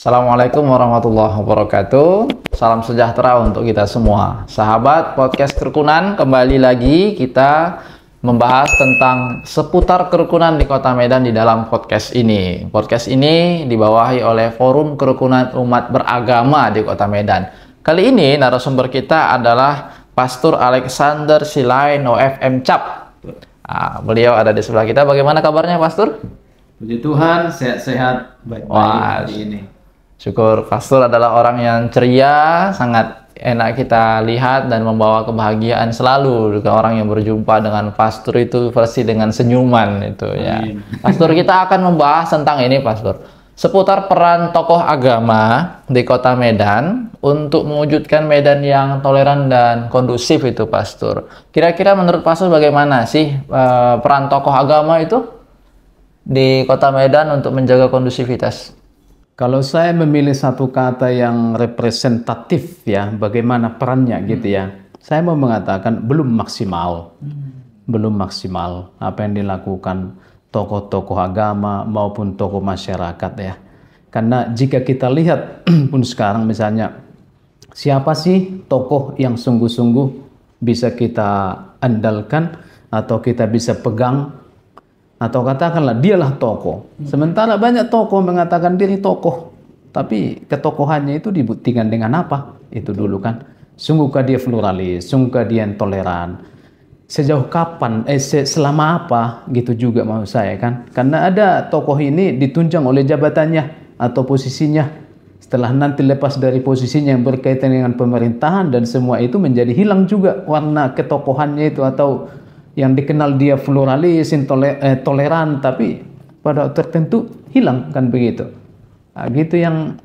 Assalamualaikum warahmatullahi wabarakatuh. Salam sejahtera untuk kita semua. Sahabat podcast kerukunan, kembali lagi kita membahas tentang seputar kerukunan di Kota Medan di dalam podcast ini. Podcast ini dibawahi oleh Forum Kerukunan Umat Beragama di Kota Medan. Kali ini narasumber kita adalah Pastor Alexander Silain OFM Cap. Beliau ada di sebelah kita. Bagaimana kabarnya, Pastor? Puji Tuhan, sehat-sehat, baik-baik hari ini. Syukur. Pastor adalah orang yang ceria, sangat enak kita lihat dan membawa kebahagiaan selalu. Orang yang berjumpa dengan pastor itu pasti dengan senyuman itu ya. Pastor, kita akan membahas tentang ini, Pastor, seputar peran tokoh agama di Kota Medan untuk mewujudkan Medan yang toleran dan kondusif itu, Pastor. Kira-kira menurut Pastor bagaimana sih peran tokoh agama itu di Kota Medan untuk menjaga kondusivitas? Kalau saya memilih satu kata yang representatif ya, bagaimana perannya gitu ya, saya mau mengatakan belum maksimal. Belum maksimal apa yang dilakukan tokoh-tokoh agama maupun tokoh masyarakat ya. Karena jika kita lihat pun sekarang misalnya, siapa sih tokoh yang sungguh-sungguh bisa kita andalkan atau kita bisa pegang, atau katakanlah dialah tokoh. Sementara banyak tokoh mengatakan diri tokoh, tapi ketokohannya itu dibuktikan dengan apa? Itu dulu kan. Sungguhkah dia pluralis? Sungguhkah dia toleran? Sejauh kapan? Selama apa? Gitu juga mau saya kan. Karena ada tokoh ini ditunjang oleh jabatannya atau posisinya. Setelah nanti lepas dari posisinya yang berkaitan dengan pemerintahan dan semua itu menjadi hilang juga warna ketokohannya itu, atau yang dikenal dia pluralis, toleran, tapi pada tertentu hilang kan begitu. Nah, gitu yang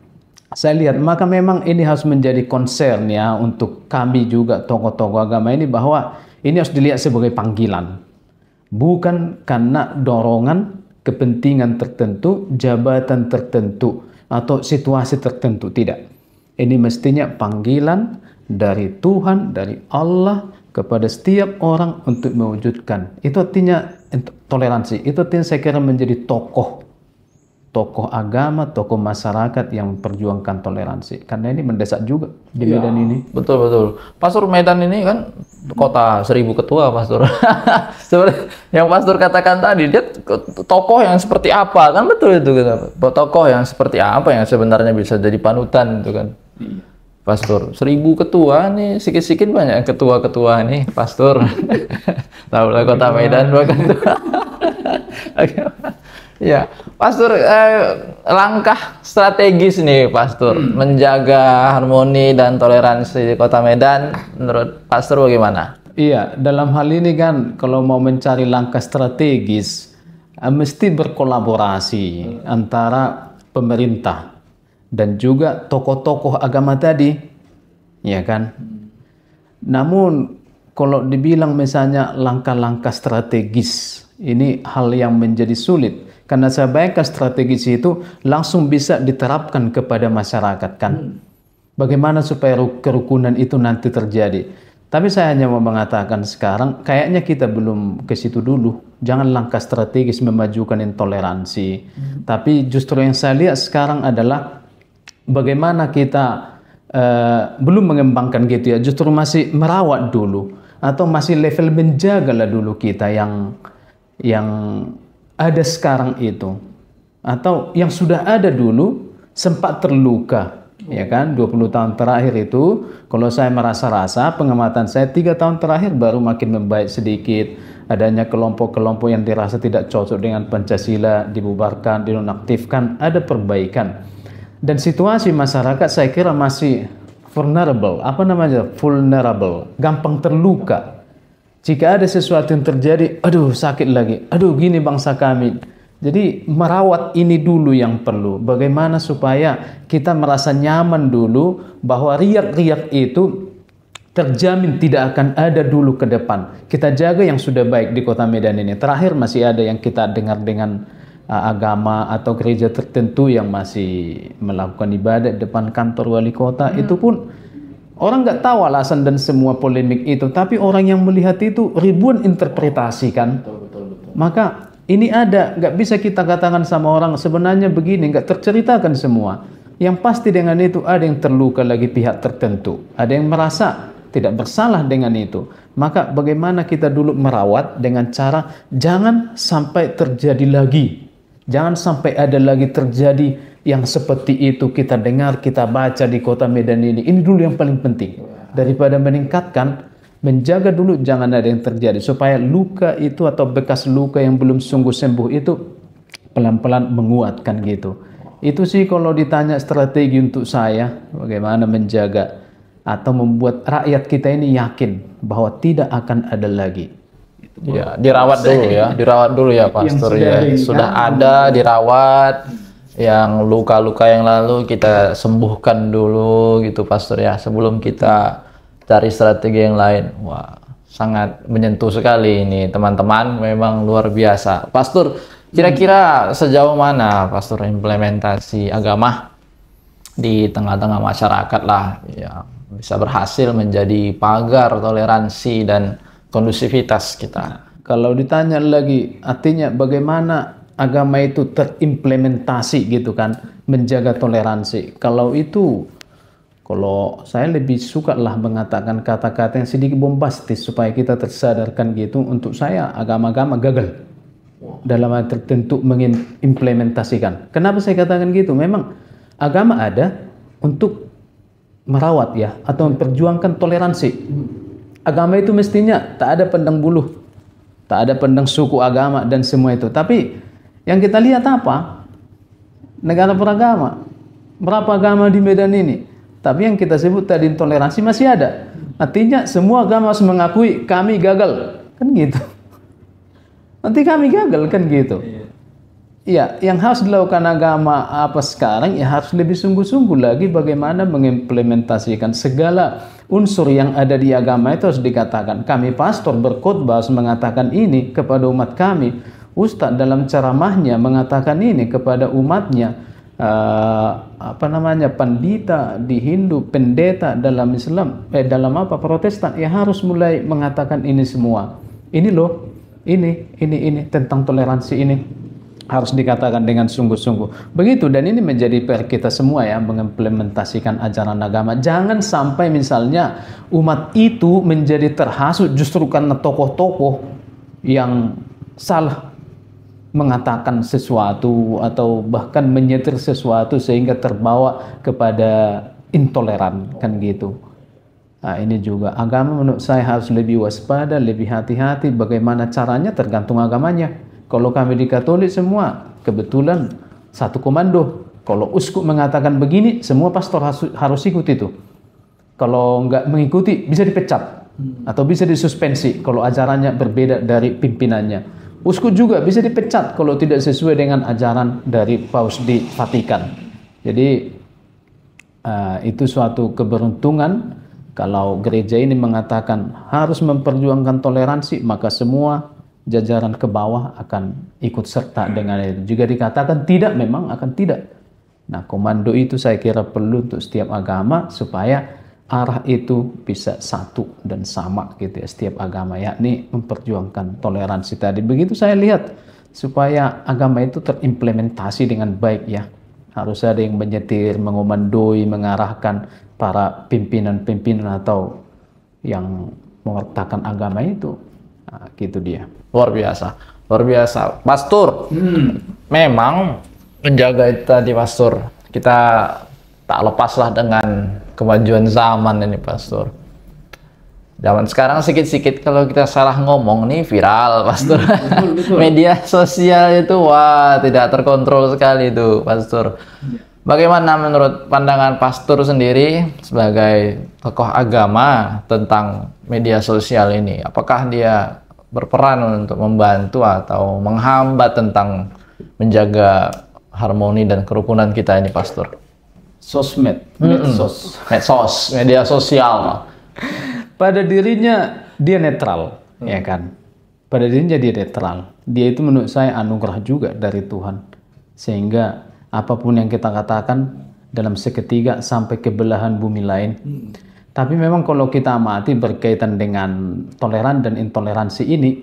saya lihat. Maka memang ini harus menjadi concern ya untuk kami juga tokoh-tokoh agama ini, bahwa ini harus dilihat sebagai panggilan, bukan karena dorongan kepentingan tertentu, jabatan tertentu atau situasi tertentu, tidak. Ini mestinya panggilan dari Tuhan, dari Allah kepada setiap orang untuk mewujudkan. Itu artinya toleransi. Itu artinya saya kira menjadi tokoh agama, tokoh masyarakat yang memperjuangkan toleransi. Karena ini mendesak juga di Medan ini. Betul. Pastor, Medan ini kan kota 1000 ketua, Pastor. Seperti yang Pastor katakan tadi, dia tokoh yang seperti apa, kan betul itu kan. Tokoh yang seperti apa yang sebenarnya bisa jadi panutan itu kan. Pastor, 1000 ketua nih, sikit-sikit banyak ketua-ketua nih, Pastor. Tahulah Kota Medan bahkan. Ya, Pastor, langkah strategis nih, Pastor, menjaga harmoni dan toleransi di Kota Medan, menurut Pastor bagaimana? Iya, dalam hal ini kan kalau mau mencari langkah strategis, mesti berkolaborasi antara pemerintah dan juga tokoh-tokoh agama tadi, ya kan. Namun kalau dibilang misalnya langkah-langkah strategis, ini hal yang menjadi sulit. Karena saya bayangkan strategis itu langsung bisa diterapkan kepada masyarakat kan. Bagaimana supaya kerukunan itu nanti terjadi. Tapi saya hanya mau mengatakan sekarang kayaknya kita belum ke situ dulu. Jangan langkah strategis memajukan intoleransi. Tapi justru yang saya lihat sekarang adalah bagaimana kita belum mengembangkan gitu ya. Justru masih merawat dulu, atau masih level menjagalah dulu kita yang ada sekarang itu, atau yang sudah ada dulu sempat terluka, ya kan. 20 tahun terakhir itu kalau saya merasa-rasa, pengamatan saya 3 tahun terakhir baru makin membaik sedikit. Adanya kelompok-kelompok yang dirasa tidak cocok dengan Pancasila dibubarkan, dinonaktifkan, ada perbaikan. Dan situasi masyarakat saya kira masih vulnerable, vulnerable, gampang terluka. Jika ada sesuatu yang terjadi, aduh sakit lagi, aduh gini bangsa kami. Jadi merawat ini dulu yang perlu. Bagaimana supaya kita merasa nyaman dulu bahwa riak-riak itu terjamin tidak akan ada dulu ke depan. Kita jaga yang sudah baik di Kota Medan ini. Terakhir masih ada yang kita dengar dengan agama atau gereja tertentu yang masih melakukan ibadah di depan kantor wali kota. Itu pun orang nggak tahu alasan dan semua polemik itu, tapi orang yang melihat itu ribuan interpretasi kan. Betul. Maka ini ada, nggak bisa kita katakan sama orang sebenarnya begini, nggak terceritakan semua. Yang pasti dengan itu ada yang terluka lagi pihak tertentu, ada yang merasa tidak bersalah dengan itu. Maka bagaimana kita dulu merawat dengan cara jangan sampai terjadi lagi. Jangan sampai ada lagi terjadi yang seperti itu kita dengar, kita baca di kota Medan ini. Ini dulu yang paling penting. Daripada meningkatkan, menjaga dulu jangan ada yang terjadi. Supaya luka itu atau bekas luka yang belum sungguh sembuh itu pelan-pelan menguatkan gitu. Itu sih kalau ditanya strategi untuk saya, bagaimana menjaga atau membuat rakyat kita ini yakin bahwa tidak akan ada lagi. Ya, dirawat dulu ya Pastor ya. Sudah ada dirawat, yang luka-luka yang lalu kita sembuhkan dulu gitu Pastor ya, sebelum kita cari strategi yang lain. Wah, sangat menyentuh sekali ini teman-teman, memang luar biasa. Pastor, kira-kira sejauh mana Pastor implementasi agama di tengah-tengah masyarakat lah ya bisa berhasil menjadi pagar toleransi dan kondusivitas kita? Kalau ditanya lagi, artinya bagaimana agama itu terimplementasi gitu kan, menjaga toleransi. Kalau saya lebih suka lah mengatakan kata-kata yang sedikit bombastis supaya kita tersadarkan gitu. Untuk saya agama-agama gagal dalam hal tertentu mengimplementasikan. Kenapa saya katakan gitu? Memang agama ada untuk merawat ya atau memperjuangkan toleransi. Agama itu mestinya tak ada pandang bulu, tak ada pandang suku, agama dan semua itu. Tapi yang kita lihat apa? Negara beragama. Berapa agama di Medan ini? Tapi yang kita sebut tadi intoleransi masih ada. Artinya semua agama harus mengakui kami gagal, kan gitu. Nanti kami gagal kan gitu. Ya, yang harus dilakukan agama apa sekarang ya harus lebih sungguh-sungguh lagi bagaimana mengimplementasikan segala unsur yang ada di agama itu harus dikatakan. Kami pastor berkhotbah harus mengatakan ini kepada umat kami. Ustadz dalam ceramahnya mengatakan ini kepada umatnya. Pandita di Hindu, pendeta dalam Islam, dalam Protestan ya harus mulai mengatakan ini semua. Ini loh, ini tentang toleransi ini. Harus dikatakan dengan sungguh-sungguh. Begitu, dan ini menjadi PR kita semua ya, mengimplementasikan ajaran agama. Jangan sampai misalnya umat itu menjadi terhasut justru karena tokoh-tokoh yang salah mengatakan sesuatu atau bahkan menyetir sesuatu sehingga terbawa kepada intoleran, kan gitu. Nah, ini juga agama menurut saya harus lebih waspada, lebih hati-hati. Bagaimana caranya tergantung agamanya. Kalau kami di Katolik semua kebetulan satu komando. Kalau uskup mengatakan begini, semua pastor harus ikut itu. Kalau nggak mengikuti bisa dipecat atau bisa disuspensi kalau ajarannya berbeda dari pimpinannya. Uskup juga bisa dipecat kalau tidak sesuai dengan ajaran dari Paus di Vatikan. Jadi itu suatu keberuntungan kalau gereja ini mengatakan harus memperjuangkan toleransi, maka semua jajaran ke bawah akan ikut serta dengan itu. Jika dikatakan tidak, memang akan tidak. Nah, komando itu saya kira perlu untuk setiap agama supaya arah itu bisa satu dan sama gitu ya, setiap agama, yakni memperjuangkan toleransi tadi. Begitu saya lihat supaya agama itu terimplementasi dengan baik ya. Harus ada yang menyetir, mengomandoi, mengarahkan para pimpinan-pimpinan atau yang mewartakan agama itu. Nah, gitu dia. Luar biasa, luar biasa. Pastor, memang menjaga itu tadi Pastor, kita tak lepaslah dengan kemajuan zaman ini Pastor. Zaman sekarang sikit-sikit kalau kita salah ngomong nih viral Pastor. Betul. Media sosial itu wah tidak terkontrol sekali itu Pastor. Bagaimana menurut pandangan Pastor sendiri sebagai tokoh agama tentang media sosial ini? Apakah dia berperan untuk membantu atau menghambat tentang menjaga harmoni dan kerukunan kita ini Pastor? Sosmed, medsos, media sosial. Pada dirinya dia netral, ya kan? Pada dirinya dia netral. Dia itu menurut saya anugerah juga dari Tuhan. Sehingga apapun yang kita katakan dalam seketika sampai ke belahan bumi lain. Tapi memang kalau kita amati berkaitan dengan toleran dan intoleransi ini,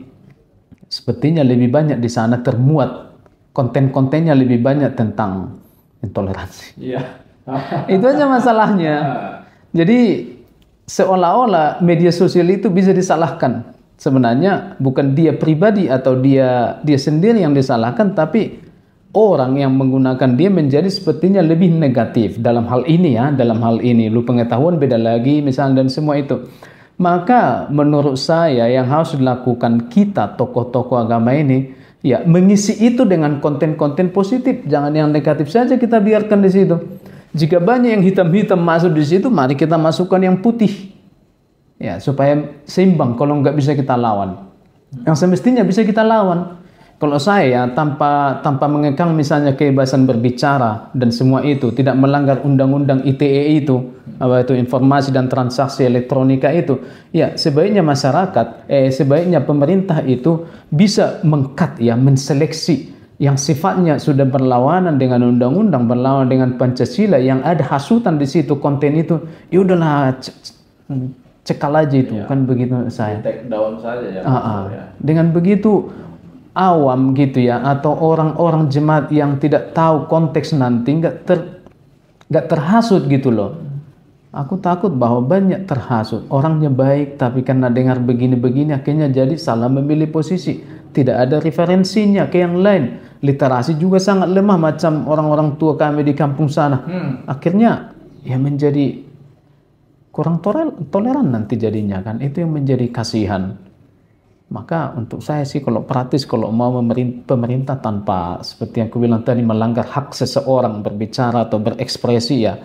sepertinya lebih banyak di sana termuat konten-kontennya lebih banyak tentang intoleransi. Iya. Itu aja masalahnya. Jadi seolah-olah media sosial itu bisa disalahkan. Sebenarnya bukan dia pribadi atau dia sendiri yang disalahkan, tapi orang yang menggunakan dia menjadi sepertinya lebih negatif dalam hal ini ya, dalam hal ini. Lu pengetahuan beda lagi misalnya dan semua itu. Maka menurut saya yang harus dilakukan kita tokoh-tokoh agama ini ya mengisi itu dengan konten-konten positif, jangan yang negatif saja kita biarkan di situ. Jika banyak yang hitam-hitam masuk di situ, mari kita masukkan yang putih. Ya, supaya seimbang kalau nggak bisa kita lawan. Yang semestinya bisa kita lawan. Kalau saya tanpa mengekang misalnya kebebasan berbicara dan semua itu, tidak melanggar undang-undang ITE itu, apa itu informasi dan transaksi elektronika itu, ya sebaiknya masyarakat, sebaiknya pemerintah itu bisa meng-cut ya, menseleksi yang sifatnya sudah berlawanan dengan undang-undang, berlawanan dengan Pancasila, yang ada hasutan di situ konten itu, ya udahlah cekal aja itu ya. Kan begitu saya. Take down saja ya. Ya. Dengan begitu awam gitu ya, atau orang-orang jemaat yang tidak tahu konteks nanti nggak terhasut gitu loh. Aku takut bahwa banyak terhasut. Orangnya baik tapi karena dengar begini-begini akhirnya jadi salah memilih posisi. Tidak ada referensinya ke yang lain. Literasi juga sangat lemah macam orang-orang tua kami di kampung sana. Akhirnya ya menjadi kurang toleran nanti jadinya kan. Itu yang menjadi kasihan. Maka untuk saya sih kalau praktis, kalau mau pemerintah tanpa seperti yang aku bilang tadi melanggar hak seseorang berbicara atau berekspresi ya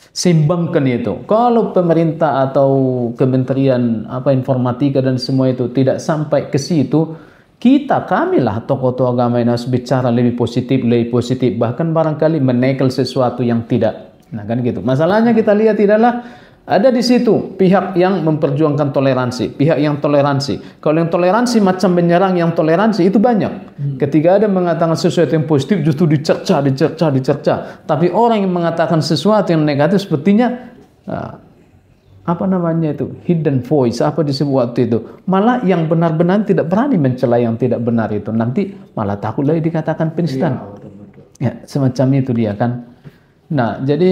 seimbangkan itu. Kalau pemerintah atau kementerian informatika dan semua itu tidak sampai ke situ, kamilah tokoh-tokoh agama yang harus bicara lebih positif, bahkan barangkali menekel sesuatu yang tidak. Nah kan gitu. Masalahnya kita lihat tidaklah ada di situ pihak yang memperjuangkan toleransi, pihak yang toleransi. Kalau yang toleransi macam menyerang yang toleransi itu banyak. Ketika ada mengatakan sesuatu yang positif justru dicerca. Tapi orang yang mengatakan sesuatu yang negatif sepertinya hidden voice disebut waktu itu. Malah yang benar-benar tidak berani mencela yang tidak benar itu. Nanti malah takut lagi dikatakan penistaan. Ya, semacam itu dia kan. Nah, jadi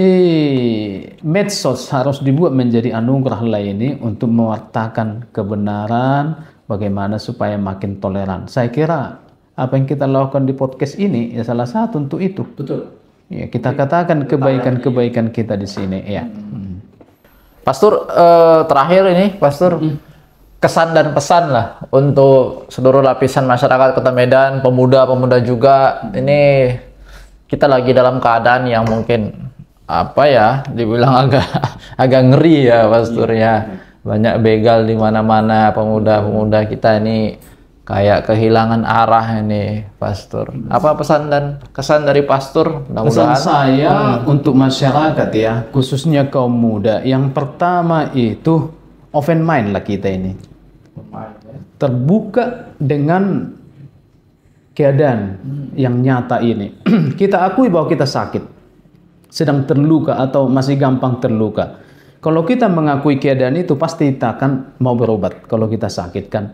medsos harus dibuat menjadi anugerah ini untuk mewartakan kebenaran, bagaimana supaya makin toleran. Saya kira apa yang kita lakukan di podcast ini ya salah satu untuk itu. Betul. Ya, kita katakan kebaikan-kebaikan kita di sini ya. Pastor, terakhir ini Pastor, kesan dan pesan lah untuk seluruh lapisan masyarakat Kota Medan, pemuda-pemuda juga. Ini kita lagi dalam keadaan yang mungkin dibilang agak ngeri ya Pastor ya. Banyak begal di mana-mana, pemuda-pemuda kita ini kayak kehilangan arah ini Pastor. Apa pesan dan kesan dari Pastor? Pesan saya untuk masyarakat ya, khususnya kaum muda. Yang pertama itu open mind lah kita ini. Terbuka dengan keadaan yang nyata ini. Kita akui bahwa kita sakit, sedang terluka atau masih gampang terluka. Kalau kita mengakui keadaan itu pasti kita akan mau berobat kalau kita sakit kan.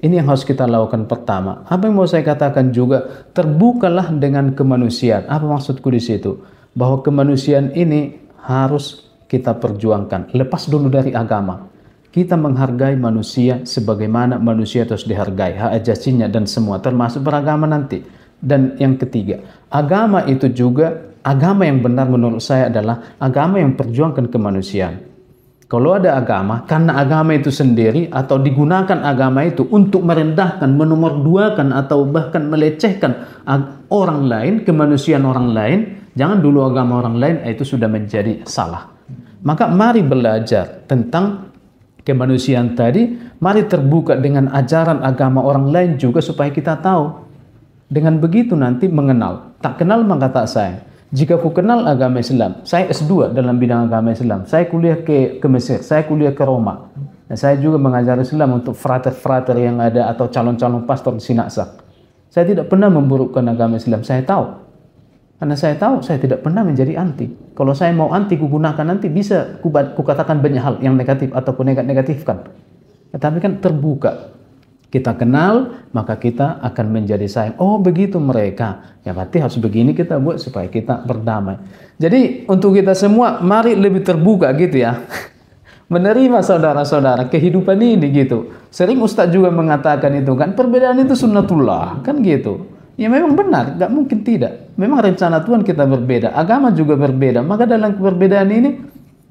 Ini yang harus kita lakukan pertama. Apa yang mau saya katakan juga, terbukalah dengan kemanusiaan. Apa maksudku di situ? Bahwa kemanusiaan ini harus kita perjuangkan. Lepas dulu dari agama. Kita menghargai manusia sebagaimana manusia terus dihargai, hak asasinya dan semua, termasuk beragama nanti. Dan yang ketiga, agama itu juga, agama yang benar menurut saya adalah agama yang perjuangkan kemanusiaan. Kalau ada agama, karena agama itu sendiri atau digunakan agama itu untuk merendahkan, menomorduakan atau bahkan melecehkan orang lain, kemanusiaan orang lain, jangan dulu agama orang lain, itu sudah menjadi salah. Maka mari belajar tentang kemanusiaan tadi, mari terbuka dengan ajaran agama orang lain juga supaya kita tahu. Dengan begitu nanti mengenal. Tak kenal maka tak sayang. Jika ku kenal agama Islam, saya S2 dalam bidang agama Islam, saya kuliah ke Mesir, saya kuliah ke Roma. Dan saya juga mengajar Islam untuk frater-frater yang ada atau calon-calon pastor di Sinaksak. Saya tidak pernah memburukkan agama Islam, saya tahu. Karena saya tahu saya tidak pernah menjadi anti. Kalau saya mau anti, gunakan nanti bisa kukatakan banyak hal yang negatif ataupun negatifkan. Tetapi kan terbuka. Kita kenal, maka kita akan menjadi sayang. Oh begitu mereka. Ya berarti harus begini kita buat supaya kita berdamai. Jadi untuk kita semua, mari lebih terbuka gitu ya. Menerima saudara-saudara kehidupan ini gitu. Sering Ustadz juga mengatakan itu kan, perbedaan itu sunnatullah kan gitu. Ya memang benar, nggak mungkin tidak. Memang rencana Tuhan kita berbeda, agama juga berbeda. Maka dalam perbedaan ini,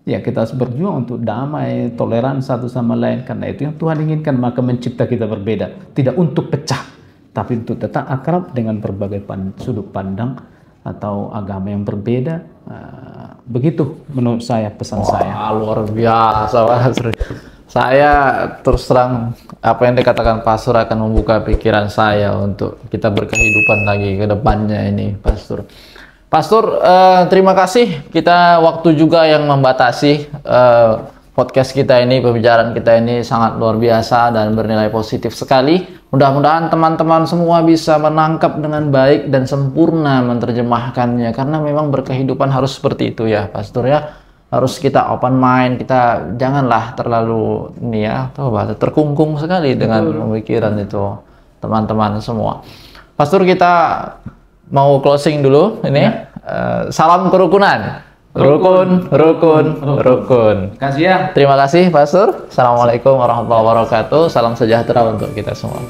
ya kita harus berjuang untuk damai, toleran satu sama lain. Karena itu yang Tuhan inginkan, maka mencipta kita berbeda. Tidak untuk pecah, tapi untuk tetap akrab dengan berbagai sudut pandang atau agama yang berbeda. Begitu menurut saya pesan saya. Luar biasa, Pastor. Saya terus terang apa yang dikatakan Pastor akan membuka pikiran saya untuk kita berkehidupan lagi ke depannya ini, Pastor. Pastor, terima kasih. Kita waktu juga yang membatasi podcast kita ini, pembicaraan kita ini sangat luar biasa dan bernilai positif sekali. Mudah-mudahan teman-teman semua bisa menangkap dengan baik dan sempurna menerjemahkannya, karena memang berkehidupan harus seperti itu ya, Pastor ya. Harus kita open mind, kita janganlah terlalu ini ya, terkungkung sekali dengan pemikiran itu, teman-teman semua. Pastor, kita mau closing dulu ini. Ya. Salam kerukunan. Rukun, rukun, rukun. Kasih ya. Terima kasih, Pastor. Assalamualaikum warahmatullahi wabarakatuh. Salam sejahtera untuk kita semua.